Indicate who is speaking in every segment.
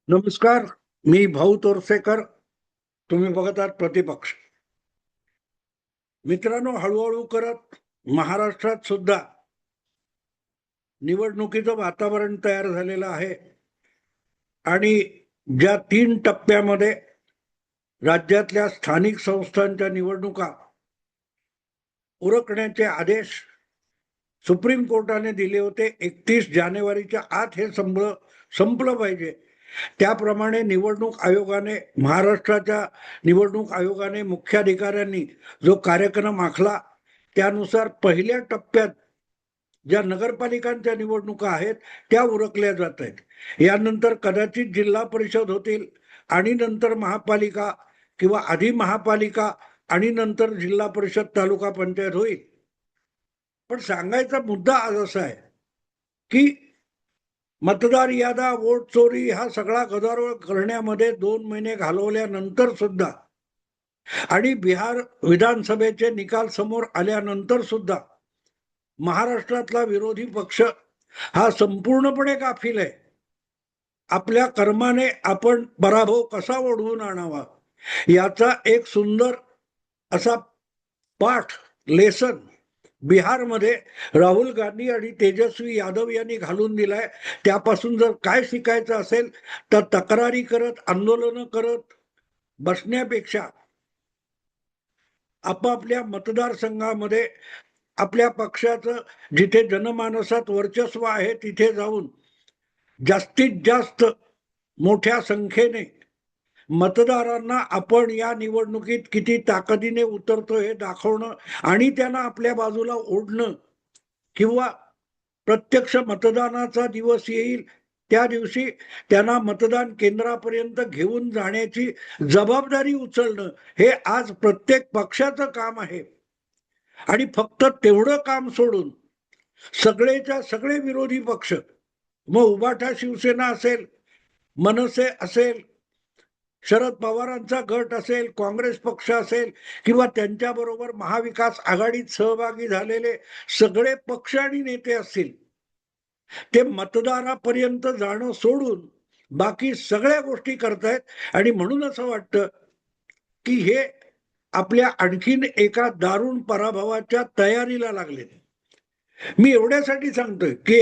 Speaker 1: नमस्कार. मी भाऊ तोरसेकर. तुम्ही बघत आहात प्रतिपक्ष. मित्रांनो, हळूहळू करत महाराष्ट्रात सुद्धा निवडणुकीचं वातावरण तयार झालेलं आहे आणि ज्या 3 टप्प्यामध्ये राज्यातल्या स्थानिक संस्थांच्या निवडणुका उरकण्याचे आदेश सुप्रीम कोर्टाने दिले होते. 31 जानेवारीच्या आत हे संपलं पाहिजे. त्याप्रमाणे निवडणूक आयोगाने, महाराष्ट्राच्या निवडणूक आयोगाने, मुख्याधिकाऱ्यांनी जो कार्यक्रम आखला त्यानुसार पहिल्या टप्प्यात ज्या नगरपालिकांच्या निवडणुका आहेत त्या उरकल्या जात आहेत. यानंतर कदाचित जिल्हा परिषद होतील आणि नंतर महापालिका किंवा आधी महापालिका आणि नंतर जिल्हा परिषद, तालुका पंचायत होईल. पण सांगायचा मुद्दा आज असा आहे की मतदार याद्या, वोट चोरी हा सगळा गदारोळ करण्यामध्ये 2 महिने घालवल्यानंतर सुद्धा आणि बिहार विधानसभेचे निकाल समोर आल्यानंतर सुद्धा महाराष्ट्रातला विरोधी पक्ष हा संपूर्णपणे गाफील आहे. आपल्या कर्माने आपण पराभव कसा ओढवून आणावा याचा एक सुंदर असा पाठ, लेसन बिहारमध्ये राहुल गांधी आणि तेजस्वी यादव यांनी घालून दिलाय. त्यापासून जर काय शिकायचं असेल तर तक्रारी करत, आंदोलन करत बसण्यापेक्षा आपापल्या मतदारसंघामध्ये आपल्या पक्षाचं जिथे जनमानसात वर्चस्व आहे तिथे जाऊन जास्तीत जास्त मोठ्या संख्येने मतदारांना आपण या निवडणुकीत किती ताकदीने उतरतो हे दाखवणं आणि त्यांना आपल्या बाजूला ओढणं, किंवा प्रत्यक्ष मतदानाचा दिवस येईल त्या दिवशी त्यांना मतदान केंद्रापर्यंत घेऊन जाण्याची जबाबदारी उचलणं हे आज प्रत्येक पक्षाचं काम आहे. आणि फक्त तेवढं काम सोडून सगळेच्या सगळे विरोधी पक्ष, मग उभाटा शिवसेना असेल, मनसे असेल, शरद पवारांचा गट असेल, काँग्रेस पक्ष असेल किंवा त्यांच्याबरोबर महाविकास आघाडीत सहभागी झालेले सगळे पक्ष आणि नेते असतील, ते मतदारापर्यंत जाणं सोडून बाकी सगळ्या गोष्टी करतायत. आणि म्हणून असं वाटतं की हे आपल्या आणखीन एका दारुण पराभवाच्या तयारीला लागले. मी एवढ्यासाठी सांगतोय की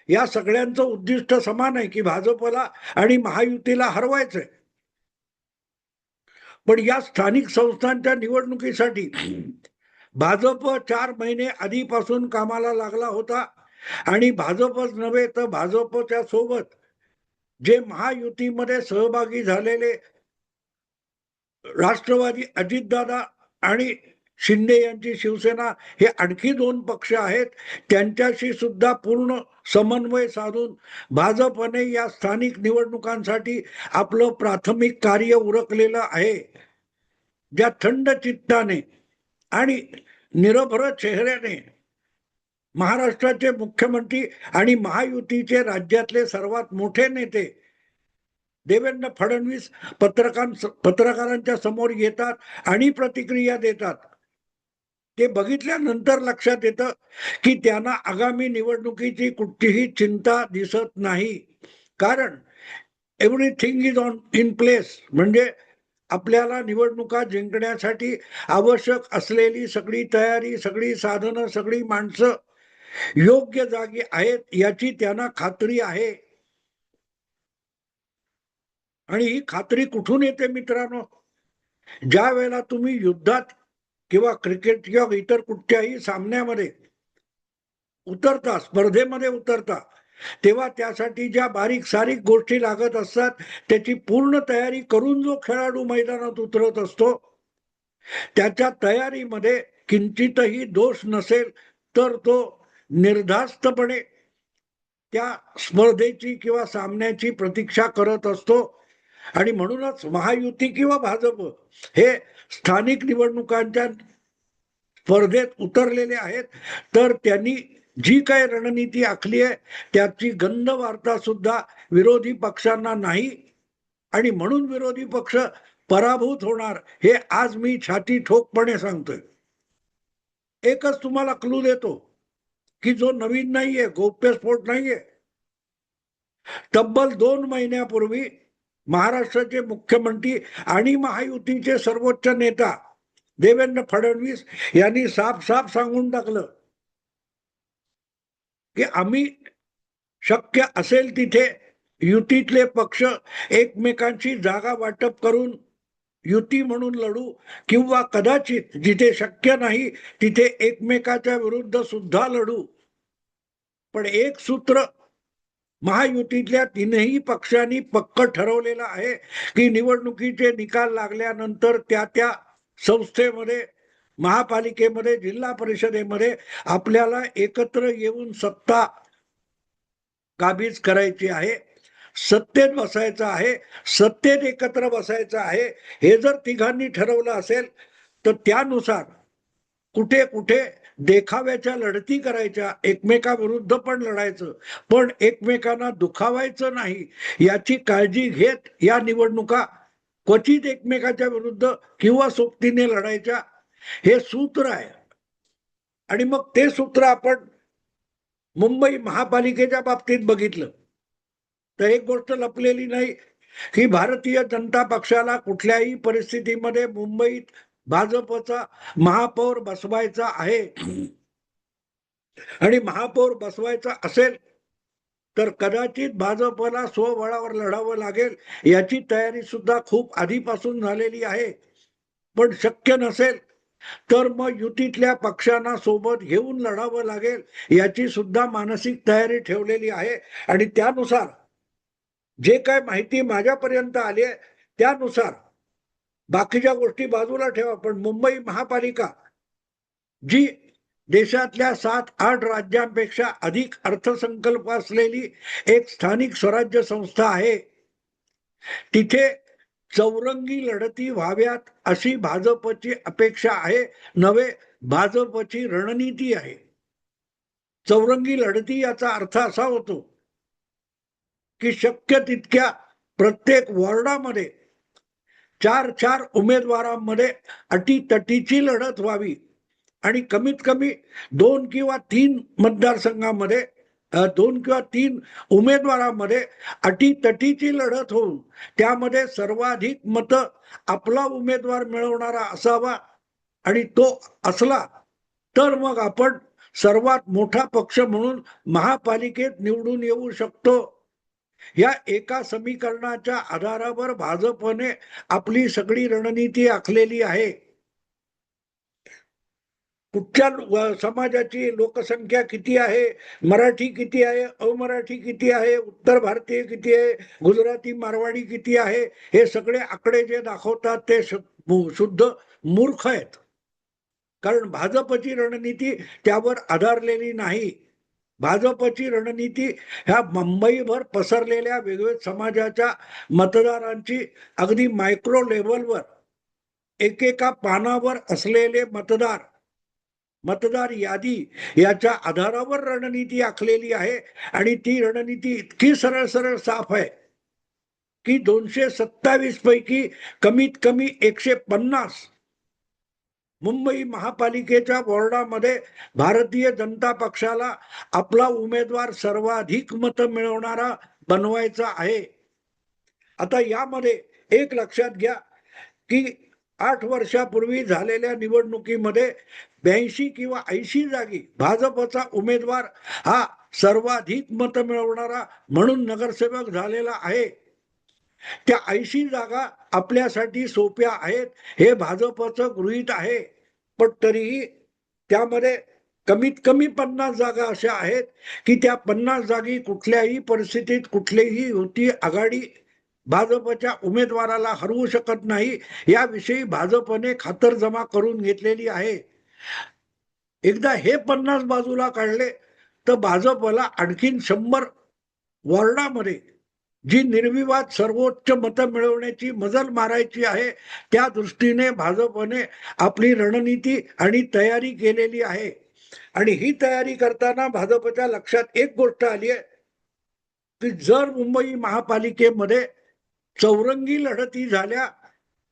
Speaker 1: या सगळ्यांचं उद्दिष्ट समान आहे की भाजपला आणि महायुतीला हरवायचंय. पण या स्थानिक संस्थांच्या निवडणुकीसाठी भाजप 4 महिने आधीपासून कामाला लागला होता आणि भाजपच नव्हे तर भाजपच्या सोबत जे महायुतीमध्ये सहभागी झालेले राष्ट्रवादी, अजितदादा आणि शिंदे यांची शिवसेना हे आणखी 2 पक्ष आहेत, त्यांच्याशी सुद्धा पूर्ण समन्वय साधून भाजपने या स्थानिक निवडणुकांसाठी आपलं प्राथमिक कार्य उरकलेलं आहे. ज्या थंड चित्ताने आणि निरभ्र चेहऱ्याने महाराष्ट्राचे मुख्यमंत्री आणि महायुतीचे राज्यातले सर्वात मोठे नेते देवेंद्र फडणवीस पत्रकारांच्या समोर येतात आणि प्रतिक्रिया देतात, ते बघितल्यानंतर लक्षात येतं की त्यांना आगामी निवडणुकीची कुठलीही चिंता दिसत नाही. कारण एव्हरीथिंग इज इन प्लेस. म्हणजे आपल्याला निवडणुका जिंकण्यासाठी आवश्यक असलेली सगळी तयारी, सगळी साधनं, सगळी माणसं योग्य जागी आहेत याची त्यांना खात्री आहे. आणि ही खात्री कुठून येते मित्रांनो? ज्या वेळेला तुम्ही युद्धात किंवा क्रिकेट किंवा इतर कुठल्याही सामन्यामध्ये उतरता, स्पर्धेमध्ये उतरता, तेव्हा त्यासाठी ज्या बारीक सारीक गोष्टी लागत असतात त्याची पूर्ण तयारी करून जो खेळाडू मैदानात उतरत असतो, त्याच्या तयारीमध्ये किंचितही दोष नसेल तर तो निर्धास्तपणे त्या स्पर्धेची किंवा सामन्याची प्रतीक्षा करत असतो. आणि म्हणूनच महायुती किंवा भाजप हे स्थानिक निवडणुकांच्या स्पर्धेत उतरलेले आहेत, तर त्यांनी जी काही रणनीती आखली आहे त्याची गंध वार्ता सुद्धा विरोधी पक्षांना नाही. आणि म्हणून विरोधी पक्ष पराभूत होणार हे आज मी छाती ठोकपणे सांगतोय. एकच तुम्हाला क्लू देतो की जो नवीन नाहीये, गौप्यस्फोट नाहीये. तब्बल 2 महिन्यापूर्वी महाराष्ट्राचे मुख्यमंत्री आणि महायुतीचे सर्वोच्च नेता देवेंद्र फडणवीस यांनी साफ साफ सांगून टाकलं की आम्ही शक्य असेल तिथे युतीतले पक्ष एकमेकांची जागा वाटप करून युती म्हणून लढू, किंवा कदाचित जिथे शक्य नाही तिथे एकमेकाच्या विरुद्ध सुद्धा लढू. पण एक सूत्र महायुतीतल्या तीनही पक्षांनी पक्क ठरवलेलं आहे की निवडणुकीचे निकाल लागल्यानंतर त्या त्या संस्थेमध्ये, महापालिकेमध्ये, जिल्हा परिषदेमध्ये आपल्याला एकत्र येऊन सत्ता काबीज करायची आहे, सत्तेत बसायचं आहे, सत्तेत एकत्र बसायचं आहे. हे जर तिघांनी ठरवलं असेल तर त्यानुसार कुठे कुठे देखाव्याच्या लढती करायच्या, एकमेकाविरुद्ध पण लढायचं, पण एकमेकांना दुखावायचं नाही याची काळजी घेत या निवडणुका क्वचित एकमेकाच्या विरुद्ध किंवा सोबतीने लढायच्या, हे सूत्र आहे. आणि मग ते सूत्र आपण मुंबई महापालिकेच्या बाबतीत बघितलं तर एक गोष्ट लपलेली नाही की भारतीय जनता पक्षाला कुठल्याही परिस्थितीमध्ये मुंबईत भाजपचा महापौर बसवायचा आहे. आणि महापौर बसवायचा असेल तर कदाचित भाजपला स्वबळावर लढावं लागेल, याची तयारी सुद्धा खूप आधीपासून झालेली आहे. पण शक्य नसेल तर मग युतीतल्या पक्षांना सोबत घेऊन लढावं लागेल, याची सुद्धा मानसिक तयारी ठेवलेली आहे. आणि त्यानुसार जे काय माहिती माझ्यापर्यंत आली आहे त्यानुसार, बाकीच्या गोष्टी बाजूला ठेवा, पण मुंबई महापालिका जी देशातल्या 7-8 राज्यांपेक्षा अधिक अर्थसंकल्प असलेली एक स्थानिक स्वराज्य संस्था आहे, तिथे चौरंगी लढती व्हाव्यात अशी भाजपची अपेक्षा आहे, नव्हे भाजपची रणनीती आहे. चौरंगी लढती याचा अर्थ असा होतो की शक्य तितक्या प्रत्येक वॉर्डामध्ये 4-4 उमेदवारांमध्ये अटीतटीची लढत व्हावी आणि कमीत कमी 2 किंवा 3 मतदारसंघामध्ये 2 किंवा 3 उमेदवारांमध्ये अटीतटीची लढत होऊन त्यामध्ये सर्वाधिक मतं आपला उमेदवार मिळवणारा असावा. आणि तो असला तर मग आपण सर्वात मोठा पक्ष म्हणून महापालिकेत निवडून येऊ शकतो. या एका समीकरणाच्या आधारावर भाजपने आपली सगळी रणनीती आखलेली आहे. कुठच्या समाजाची लोकसंख्या किती आहे, मराठी किती आहे, अमराठी किती आहे, उत्तर भारतीय किती आहे, गुजराती मारवाडी किती आहे, हे सगळे आकडे जे दाखवतात ते शुद्ध मूर्ख आहेत. कारण भाजपची रणनीती त्यावर आधारलेली नाही. भाजपची रणनीती ह्या मुंबईभर पसरलेल्या वेगवेगळ्या समाजाच्या मतदारांची अगदी मायक्रो लेव्हलवर एकेका पानावर असलेले मतदार यादी याच्या आधारावर रणनीती आखलेली आहे. आणि ती रणनीती इतकी सरळ सरळ साफ आहे की 227 पैकी कमीत कमी 150 मुंबई महापालिकेच्या वॉर्डामध्ये भारतीय जनता पक्षाला आपला उमेदवार सर्वाधिक मतं मिळवणारा बनवायचा आहे. आता यामध्ये एक लक्षात घ्या की 8 वर्षापूर्वी झालेल्या निवडणुकीमध्ये 82 किंवा 80 जागी भाजपचा उमेदवार हा सर्वाधिक मतं मिळवणारा म्हणून नगरसेवक झालेला आहे. त्या 80 जागा आपल्यासाठी सोप्या आहेत हे भाजपचं गृहीत आहे, पण तरीही त्यामध्ये कमीत कमी 50 जागा अशा आहेत की त्या 50 जागी कुठल्याही परिस्थितीत कुठलीही युती आघाडी भाजपच्या उमेदवाराला हरवू शकत नाही, याविषयी भाजपने खातरजमा करून घेतलेली आहे. एकदा हे 50 बाजूला काढले तर भाजपला आणखीन 100 वॉर्डामध्ये जी निर्विवाद सर्वोच्च मतं मिळवण्याची मजल मारायची आहे, त्या दृष्टीने भाजपने आपली रणनीती आणि तयारी केलेली आहे. आणि ही तयारी करताना भाजपच्या लक्षात एक गोष्ट आली आहे की जर मुंबई महापालिकेमध्ये चौरंगी लढती झाल्या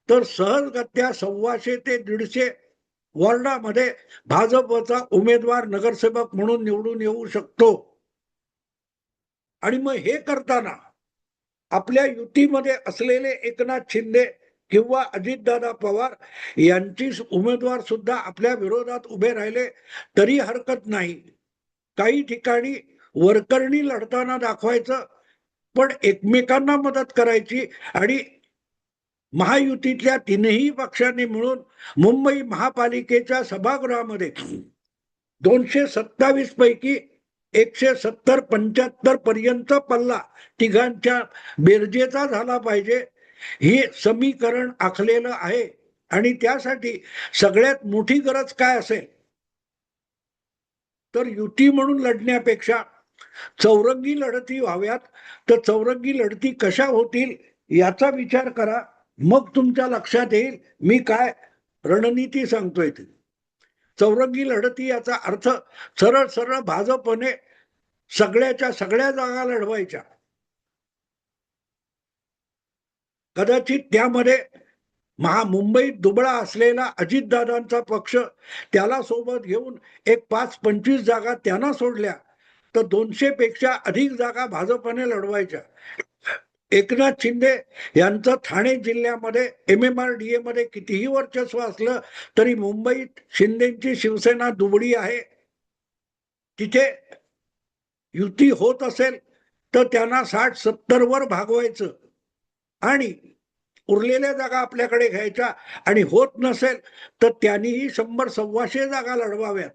Speaker 1: तर सहजगत्या 125 ते 150 वॉर्डामध्ये भाजपचा उमेदवार नगरसेवक म्हणून निवडून येऊ शकतो. आणि मग हे करताना आपल्या युतीमध्ये असलेले एकनाथ शिंदे किंवा अजितदादा पवार यांची उमेदवार सुद्धा आपल्या विरोधात उभे राहिले तरी हरकत नाही. काही ठिकाणी वरकरणी लढताना दाखवायचं, पण एकमेकांना मदत करायची. आणि महायुतीतल्या तीनही पक्षांनी मिळून मुंबई महापालिकेच्या सभागृहामध्ये 227 पैकी 170-75 पर्यंत पल्ला तिघांच्या बेरजेचा झाला पाहिजे, हे समीकरण आखलेलं आहे. आणि त्यासाठी सगळ्यात मोठी गरज काय असेल तर युती म्हणून लढण्यापेक्षा चौरंगी लढती व्हाव्यात. तर चौरंगी लढती कशा होतील याचा विचार करा, मग तुमच्या लक्षात येईल मी काय रणनीती सांगतोय ती. चौरंगी लढती याचा अर्थ सरळ सरळ भाजपने सगळ्याच्या सगळ्या जागा लढवायच्या. कदाचित त्यामध्ये मुंबईत दुबळा असलेला अजितदादांचा पक्ष त्याला सोबत घेऊन एक 5-25 जागा त्यांना सोडल्या तर 200 पेक्षा अधिक जागा भाजपने लढवायच्या. एकनाथ शिंदे यांचं ठाणे जिल्ह्यामध्ये MMRDA मध्ये कितीही वर्चस्व असलं तरी मुंबईत शिंदेची शिवसेना दुबळी आहे. तिथे युती होत असेल तर त्यांना 60-70 वर भागवायचं आणि उरलेल्या जागा आपल्याकडे घ्यायच्या. आणि होत नसेल तर त्यांनीही 100-125 जागा लढवाव्यात.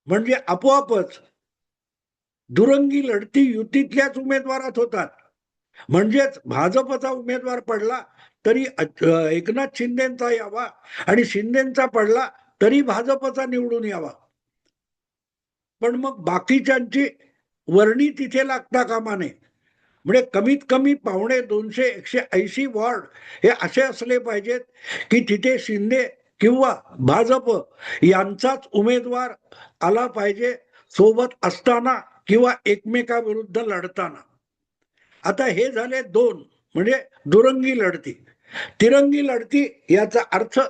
Speaker 1: म्हणजे आपोआपच दुरंगी लढती युतीतल्याच उमेदवारात होतात. म्हणजेच भाजपचा उमेदवार पडला तरी एकनाथ शिंदेचा यावा आणि शिंदेचा पडला तरी भाजपचा निवडून यावा. पण मग बाकीच्यांची वर्णी तिथे लागता कामा नये. म्हणजे कमीत कमी 250-180 वॉर्ड हे असे असले पाहिजेत की तिथे शिंदे किंवा भाजप यांचाच उमेदवार आला पाहिजे सोबत असताना किंवा एकमेकाविरुद्ध लढताना. आता हे झाले दोन, म्हणजे दुरंगी लढती. तिरंगी लढती याचा अर्थ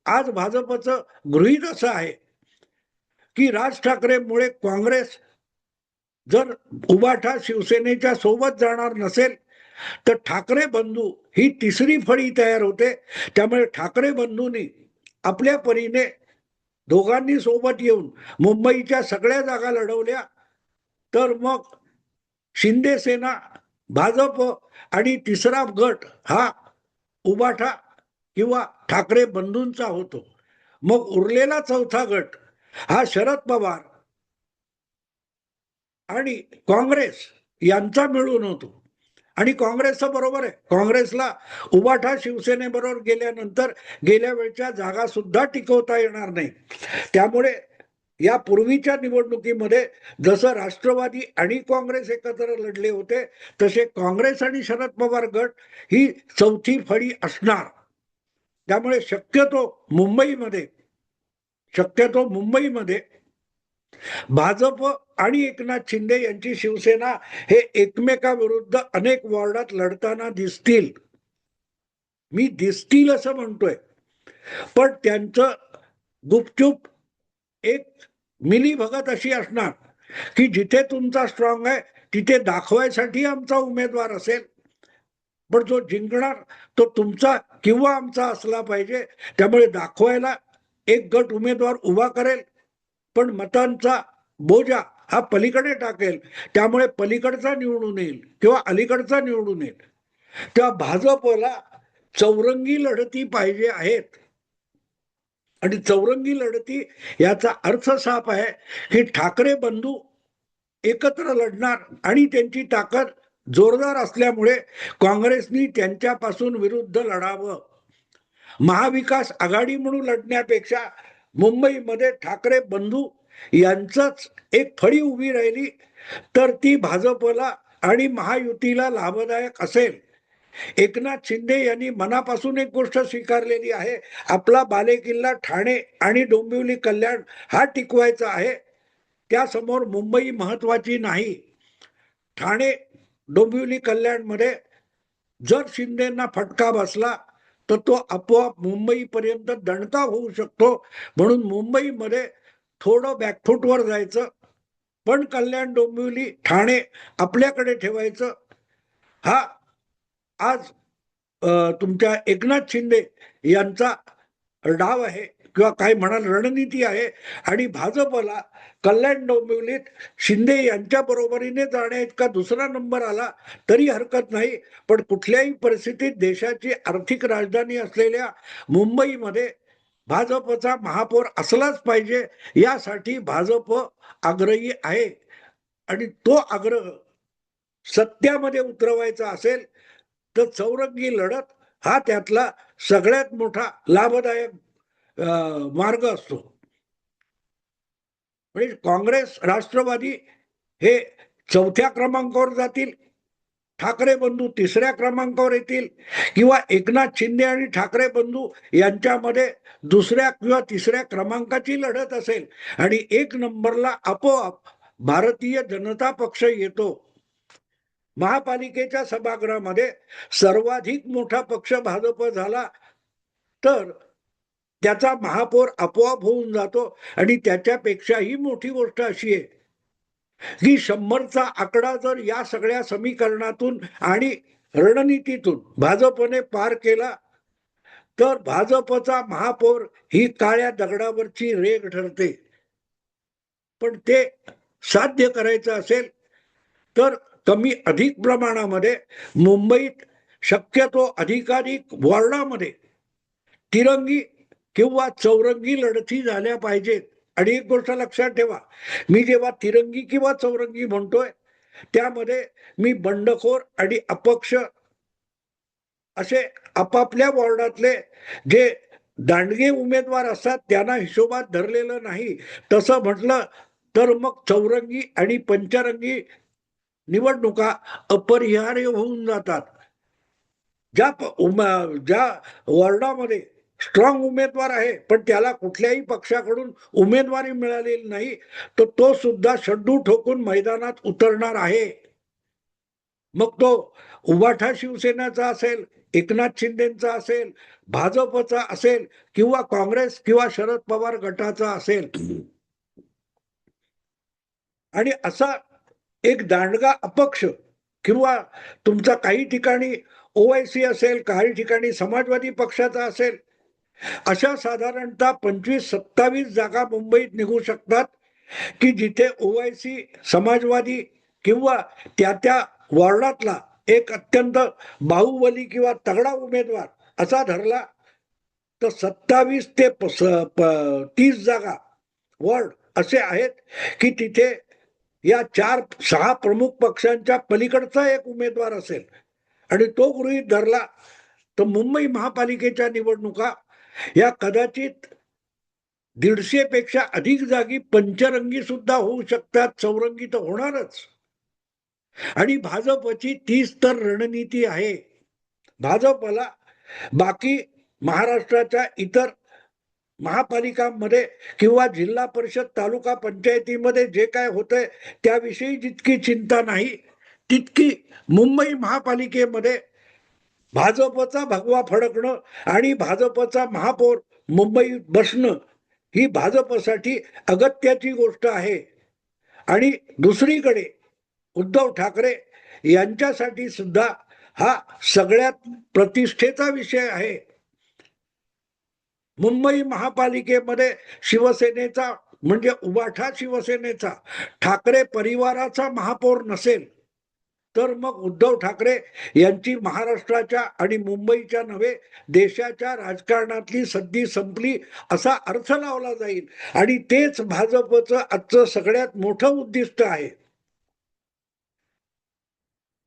Speaker 1: आज भाजपचं गृहीत असं आहे की राज ठाकरेमुळे काँग्रेस जर उबाठा शिवसेनेच्या सोबत जाणार नसेल तर ठाकरे बंधू ही तिसरी फळी तयार होते. त्यामुळे ठाकरे बंधूंनी आपल्या परीने दोघांनी सोबत येऊन मुंबईच्या सगळ्या जागा लढवल्या तर मग शिंदे सेना, भाजप आणि तिसरा गट हा उबाठा किंवा ठाकरे बंधूंचा होतो. मग उरलेला चौथा गट हा शरद पवार आणि काँग्रेस यांचा मिळून होतो. आणि काँग्रेसचं बरोबर आहे, काँग्रेसला उबाठा शिवसेनेबरोबर गेल्यानंतर गेल्या वेळच्या जागा सुद्धा टिकवता येणार नाही. त्यामुळे या पूर्वीच्या निवडणुकीमध्ये जसं राष्ट्रवादी आणि काँग्रेस एकत्र लढले होते तसे काँग्रेस आणि शरद पवार गट ही चौथी फळी असणार. त्यामुळे शक्यतो मुंबईमध्ये भाजप आणि एकनाथ शिंदे यांची शिवसेना हे एकमेकाविरुद्ध अनेक वॉर्डात लढताना दिसतील. मी दिसतील असं म्हणतोय, पण त्यांचं गुपचूप एक मिलीभगत अशी असणार की जिथे तुमचा स्ट्रॉंग आहे तिथे दाखवायसाठी आमचा उमेदवार असेल, पण जो जिंकणार तो तुमचा किंवा आमचा असला पाहिजे. त्यामुळे दाखवायला एक गट उमेदवार उभा करेल पण मतांचा बोजा हा पलीकडे टाकेल. त्यामुळे पलीकडचा निवडून येईल किंवा अलीकडचा निवडून येईल. तेव्हा भाजपला चौरंगी लढती पाहिजे आहेत. आणि चौरंगी लढती याचा अर्थ साफ आहे की ठाकरे बंधू एकत्र लढणार आणि त्यांची ताकद जोरदार असल्यामुळे काँग्रेसनी त्यांच्यापासून विरुद्ध लढावं. महाविकास आघाडी म्हणून लढण्यापेक्षा मुंबईमध्ये ठाकरे बंधू यांचंच एक फळी उभी राहिली तर ती भाजपला आणि महायुतीला लाभदायक असेल. एकनाथ शिंदे यांनी मनापासून एक गोष्ट स्वीकारलेली आहे, आपला बालेकिल्ला ठाणे आणि डोंबिवली कल्याण हा टिकवायचा आहे. त्यासमोर मुंबई महत्वाची नाही. ठाणे डोंबिवली कल्याण मध्ये जर शिंदेना फटका बसला तर तो आपोआप मुंबईपर्यंत दणका होऊ शकतो. म्हणून मुंबईमध्ये थोडं बॅकफुटवर जायचं, पण कल्याण डोंबिवली ठाणे आपल्याकडे ठेवायचं. हा आज तुमच्या एकनाथ शिंदे यांचा डाव आहे किंवा काय म्हणाल रणनीती आहे आणि भाजपला कल्याण डोंबिवलीत शिंदे यांच्या बरोबरीने जाण्या इतका दुसरा नंबर आला तरी हरकत नाही. पण कुठल्याही परिस्थितीत देशाची आर्थिक राजधानी असलेल्या मुंबईमध्ये भाजपचा महापौर असलाच पाहिजे यासाठी भाजप आग्रही आहे. आणि तो आग्रह सत्यामध्ये उतरवायचा असेल तर चौरंगी लढत हा त्यातला सगळ्यात मोठा लाभदायक मार्ग असतो. म्हणजे काँग्रेस राष्ट्रवादी हे चौथ्या क्रमांकावर जातील, ठाकरे बंधू तिसऱ्या क्रमांकावर येतील किंवा एकनाथ शिंदे आणि ठाकरे बंधू यांच्यामध्ये दुसऱ्या किंवा तिसऱ्या क्रमांकाची लढत असेल आणि एक नंबरला आपोआप भारतीय जनता पक्ष येतो. महापालिकेच्या सभागृहामध्ये सर्वाधिक मोठा पक्ष भाजप झाला तर त्याचा महापौर आपोआप होऊन जातो. आणि त्याच्यापेक्षाही मोठी गोष्ट अशी आहे की 100चा आकडा जर या सगळ्या समीकरणातून आणि रणनीतीतून भाजपने पार केला तर भाजपचा महापौर ही काळ्या दगडावरची रेघ ठरते. पण ते साध्य करायचं असेल तर कमी अधिक प्रमाणामध्ये मुंबईत शक्यतो अधिकाधिक वॉर्डामध्ये तिरंगी किंवा चौरंगी लढती झाल्या पाहिजेत. आणि एक गोष्ट लक्षात ठेवा, मी जेव्हा तिरंगी किंवा चौरंगी म्हणतोय त्यामध्ये मी बंडखोर आणि अपक्ष असे आपापल्या वॉर्डातले जे दांडगे उमेदवार असतात त्यांना हिशोबात धरलेलं नाही. तसं म्हटलं तर मग चौरंगी आणि पंचरंगी निवडणुका अपरिहार्य होऊन जातात. ज्या वॉर्डामध्ये स्ट्रॉंग उमेदवार आहे पण त्याला कुठल्याही पक्षाकडून उमेदवारी मिळालेली नाही तर तो सुद्धा शड्डू ठोकून मैदानात उतरणार आहे. मग तो उभाठा शिवसेनेचा असेल, एकनाथ शिंदेचा असेल, भाजपचा असेल किंवा काँग्रेस किंवा शरद पवार गटाचा असेल. आणि असा एक दांडगा अपक्ष किंवा तुमचा काही ठिकाणी ओवायसी असेल, काही ठिकाणी समाजवादी पक्षाचा असेल, अशा साधारणतः 25-27 जागा मुंबईत निघू शकतात की जिथे ओवायसी, समाजवादी किंवा त्या वॉर्डातला एक अत्यंत बाहुबली किंवा तगडा उमेदवार असा धरला तर 27 ते 30 जागा वॉर्ड असे आहेत की तिथे या 4-6 प्रमुख पक्षांच्या पलीकडचा एक उमेदवार असेल. आणि तो गृहीत धरला तर मुंबई महापालिकेच्या निवडणुका या कदाचित 150 पेक्षा अधिक जागी पंचरंगी सुद्धा होऊ शकतात, चौरंगी तर होणारच. आणि भाजपची तीच तर रणनीती आहे. भाजपला बाकी महाराष्ट्राच्या इतर महापालिकांमध्ये किंवा जिल्हा परिषद तालुका पंचायतीमध्ये जे काय होतंय त्याविषयी जितकी चिंता नाही तितकी मुंबई महापालिकेमध्ये भाजपचा भगवा फडकणं आणि भाजपचा महापौर मुंबईत बसणं ही भाजपसाठी अगत्याची गोष्ट आहे. आणि दुसरीकडे उद्धव ठाकरे यांच्यासाठी सुद्धा हा सगळ्यात प्रतिष्ठेचा विषय आहे. मुंबई महापालिकेमध्ये शिवसेनेचा म्हणजे उभाठा शिवसेनेचा ठाकरे परिवाराचा महापौर नसेल तर मग उद्धव ठाकरे यांची महाराष्ट्राच्या आणि मुंबईच्या नव्हे देशाच्या राजकारणातली सद्दी संपली असा अर्थ लावला जाईल. आणि तेच भाजपचं आजचं सगळ्यात मोठं उद्दिष्ट आहे.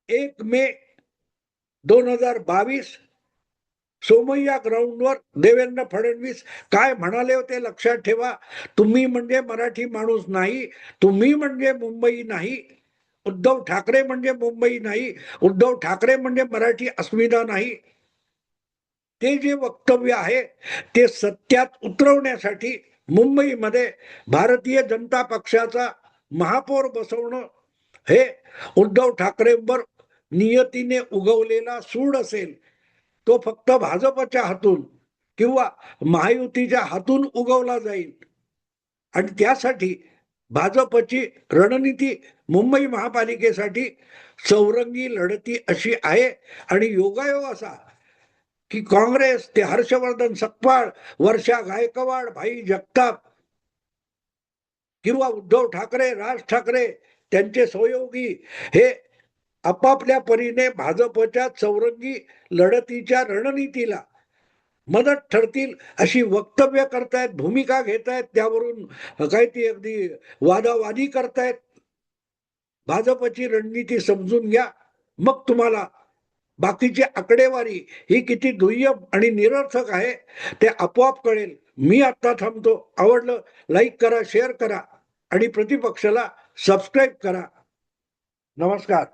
Speaker 1: 1 मे 2022 सोमय्या ग्राउंडवर देवेंद्र फडणवीस काय म्हणाले होते लक्षात ठेवा. तुम्ही म्हणजे मराठी माणूस नाही, तुम्ही म्हणजे मुंबई नाही, उद्धव ठाकरे म्हणजे मुंबई नाही, उद्धव ठाकरे म्हणजे मराठी अस्मिता नाही. ते जे वक्तव्य आहे ते सत्यात उतरवण्यासाठी मुंबईमध्ये भारतीय जनता पक्षाचा महापौर बसवणं हे उद्धव ठाकरेंवर नियतीने उगवलेला सूड असेल. तो फक्त भाजपच्या हातून किंवा महायुतीच्या हातून उगवला जाईल. आणि त्यासाठी भाजपची रणनीती मुंबई महापालिकेसाठी चौरंगी लढती अशी आहे आणि योगायोग असा की काँग्रेस ते हर्षवर्धन सकपाळ, वर्षा गायकवाड, भाई जगताप किंवा उद्धव ठाकरे, राज ठाकरे त्यांचे सहयोगी हे आपापल्या परीने भाजपच्या चौरंगी लढतीच्या रणनीतीला मदत ठरतील अशी वक्तव्य करतायत, भूमिका घेतायत, त्यावरून काही ती अगदी वादावादी करतायत. भाजपची रणनीती समजून घ्या, मग तुम्हाला बाकीची आकडेवारी ही किती दुय्यम आणि निरर्थक आहे ते आपोआप कळेल. मी आता थांबतो. आवडलं लाईक करा, शेअर करा आणि प्रतिपक्षाला सबस्क्राईब करा. नमस्कार.